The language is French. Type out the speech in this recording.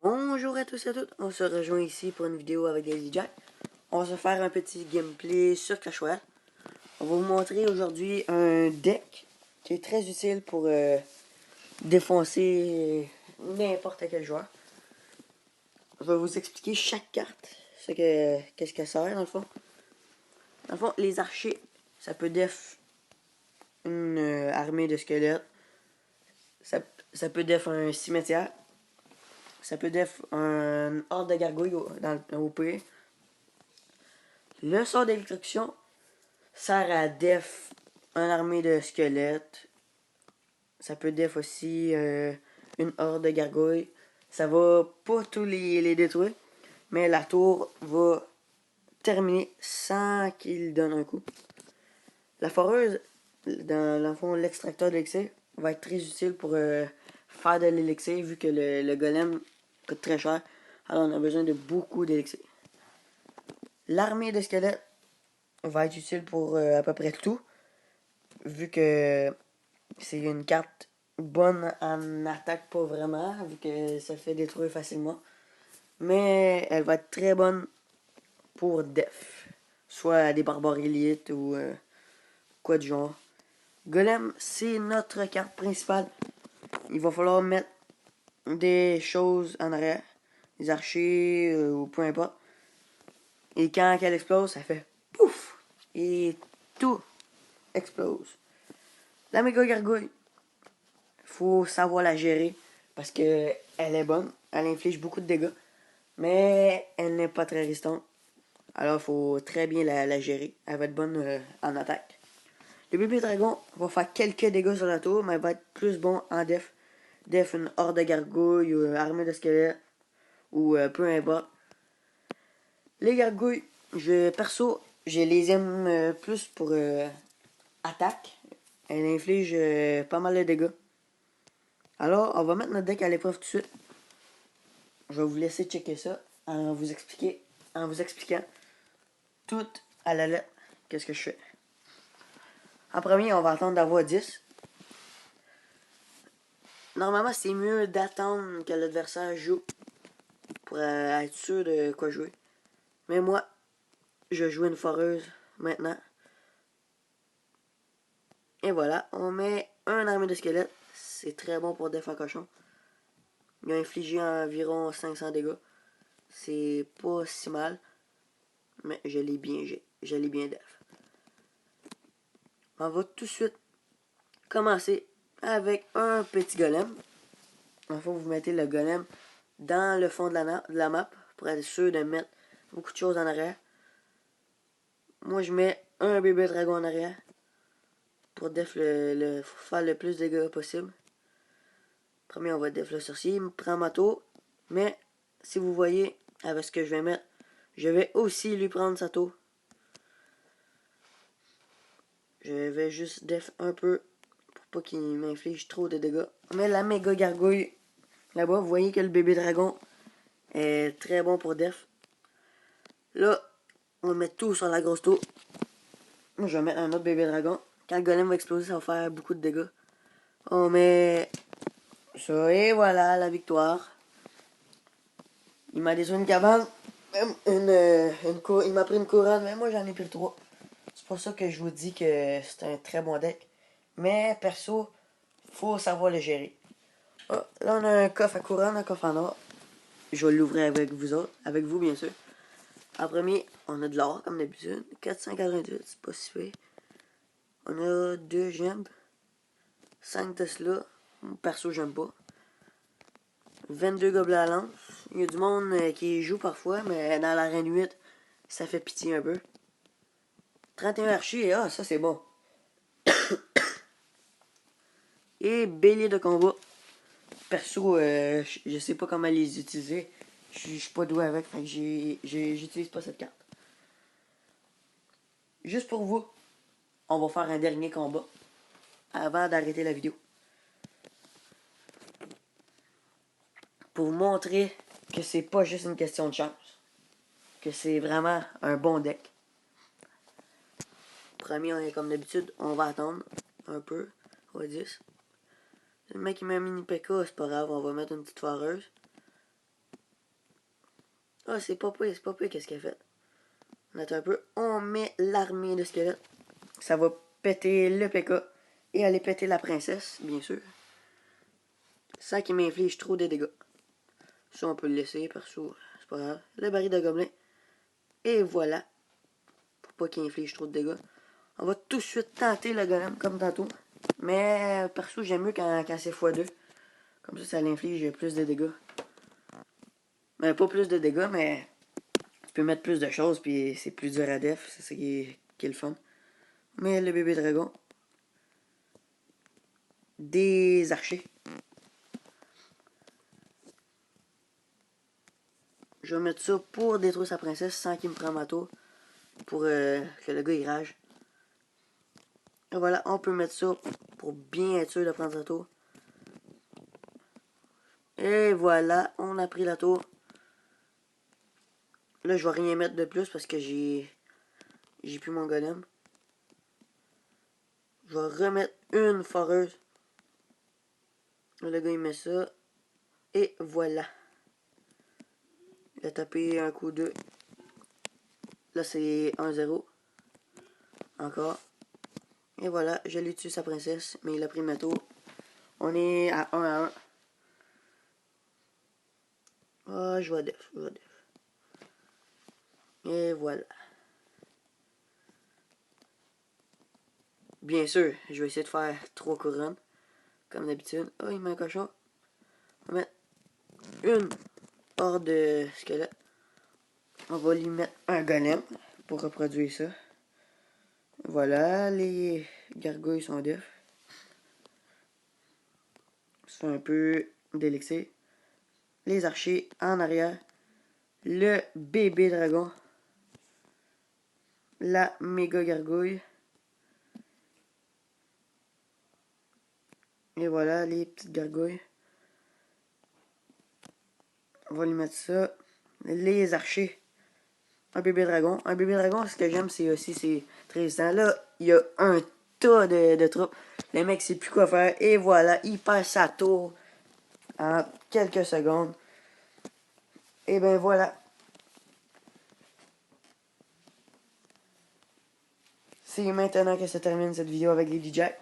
Bonjour à tous et à toutes, on se rejoint ici pour une vidéo avec Daisy Jack. On va se faire un petit gameplay sur Clash Royale. On va vous montrer aujourd'hui un deck qui est très utile pour défoncer n'importe quel joueur. Je vais vous expliquer chaque carte, qu'est-ce qu'elle sert dans le fond. Dans le fond, les archers, ça peut def une armée de squelettes. Ça peut def un cimetière. Ça peut def un horde de gargouilles au pays. Le sort d'électrocution sert à def une armée de squelettes. Ça peut def aussi une horde de gargouilles. Ça va pas tous les détruire, mais la tour va terminer sans qu'il donne un coup. La foreuse, dans le fond, l'extracteur d'élixir, va être très utile pour faire de l'élixir, vu que le golem coûte très cher. Alors on a besoin de beaucoup d'élixir. L'armée de squelettes va être utile pour à peu près tout, vu que c'est une carte bonne en attaque, pas vraiment, vu que ça fait détruire facilement. Mais elle va être très bonne pour def, soit des barbares élites ou quoi du genre. Golem, c'est notre carte principale. Il va falloir mettre des choses en arrière, des archers ou peu importe. Et quand elle explose, ça fait pouf! Et tout explose. La méga gargouille, faut savoir la gérer parce que elle est bonne, elle inflige beaucoup de dégâts, mais elle n'est pas très résistante. Alors il faut très bien la gérer. Elle va être bonne en attaque. Le bébé dragon va faire quelques dégâts sur la tour, mais elle va être plus bon en def. Def une horde de gargouilles ou armée de squelettes ou peu importe. Les gargouilles, perso, je les aime plus pour attaque. Elle inflige pas mal de dégâts. Alors, on va mettre notre deck à l'épreuve tout de suite. Je vais vous laisser checker ça en vous expliquant tout à la lettre qu'est-ce que je fais. En premier, on va attendre d'avoir 10. Normalement, c'est mieux d'attendre que l'adversaire joue pour être sûr de quoi jouer. Mais moi, je joue une foreuse maintenant. Et voilà, on met un armée de squelettes. C'est très bon pour def en cochon. Il a infligé environ 500 dégâts. C'est pas si mal. Mais je l'ai bien def. On va tout de suite commencer avec un petit golem. Il faut que vous mettez le golem dans le fond de la map pour être sûr de mettre beaucoup de choses en arrière. Moi, je mets un bébé dragon en arrière pour def faire le plus de dégâts possible. Premier, on va def le sorcier. Il me prend ma tour. Mais, si vous voyez, avec ce que je vais mettre, je vais aussi lui prendre sa tour. Je vais juste def un peu pour pas qu'il m'inflige trop de dégâts. Mais la méga gargouille, là-bas, vous voyez que le bébé dragon est très bon pour def. Là, on met tout sur la grosse tour. Moi, je vais mettre un autre bébé dragon. Quand le golem va exploser, ça va faire beaucoup de dégâts. On met ça et voilà la victoire. Il m'a détruit une cabane. Il m'a pris une couronne, mais moi j'en ai pris 3. C'est pour ça que je vous dis que c'est un très bon deck. Mais perso, faut savoir le gérer. Oh, là on a un coffre à couronne, un coffre en or. Je vais l'ouvrir avec vous autres, avec vous bien sûr. En premier, on a de l'or comme d'habitude. 488, c'est pas si fait. On a 2 gemmes. 5 Tesla. Perso, j'aime pas. 22 gobelets à lance. Il y a du monde qui joue parfois, mais dans l'arène 8, ça fait pitié un peu. 31 archers, ah, ça c'est bon. Et bélier de combat. Perso, je sais pas comment les utiliser. Je suis pas doué avec, fait que j'utilise pas cette carte. Juste pour vous, on va faire un dernier combat avant d'arrêter la vidéo. Pour vous montrer que c'est pas juste une question de chance. Que c'est vraiment un bon deck. premier, comme d'habitude, on va attendre un peu. On va 10. Le mec il met un mini PK, c'est pas grave, on va mettre une petite foireuse. Ah, c'est pas pire, qu'est-ce qu'elle fait. On attend un peu, on met l'armée de squelettes. Ça va péter le PK et aller péter la princesse, bien sûr. Sans qu'il m'inflige trop de dégâts. Ça, on peut le laisser, perso, c'est pas grave. Le baril de gobelin. Et voilà. Pour pas qu'il inflige trop de dégâts. On va tout de suite tenter le golem, comme tantôt. Mais, perso, j'aime mieux quand c'est x2. Comme ça l'inflige plus de dégâts. Mais pas plus de dégâts, mais tu peux mettre plus de choses, puis c'est plus dur à def. C'est ça qui est le fun. Mais le bébé dragon. Des archers. Je vais mettre ça pour détruire sa princesse sans qu'il me prenne ma tour. Pour que le gars il rage. Et voilà, on peut mettre ça pour bien être sûr de prendre sa tour. Et voilà, on a pris la tour. Là, je vais rien mettre de plus parce que j'ai plus mon golem. Je vais remettre une foreuse. Le gars, il met ça. Et voilà. Il a tapé un coup 2. Là, c'est 1-0. Encore. Et voilà, je l'ai tué sa princesse, mais il a pris ma tour. On est à 1-1. Ah, je vois def. Et voilà. Bien sûr, je vais essayer de faire 3 couronnes. Comme d'habitude. Oh, il met un cochon. On va mettre une horde de squelettes. On va lui mettre un golem pour reproduire ça. Voilà, les gargouilles sont def. C'est un peu d'élixir. Les archers en arrière. Le bébé dragon. La méga gargouille. Et voilà, les petites gargouilles. On va lui mettre ça. Les archers. Un bébé dragon. Un bébé dragon, ce que j'aime, c'est aussi, c'est très résistant. Là, il y a un tas de troupes. Le mec sait plus quoi faire. Et voilà, il perd sa tour en quelques secondes. Et ben voilà. C'est maintenant que se termine cette vidéo avec Lady Jack.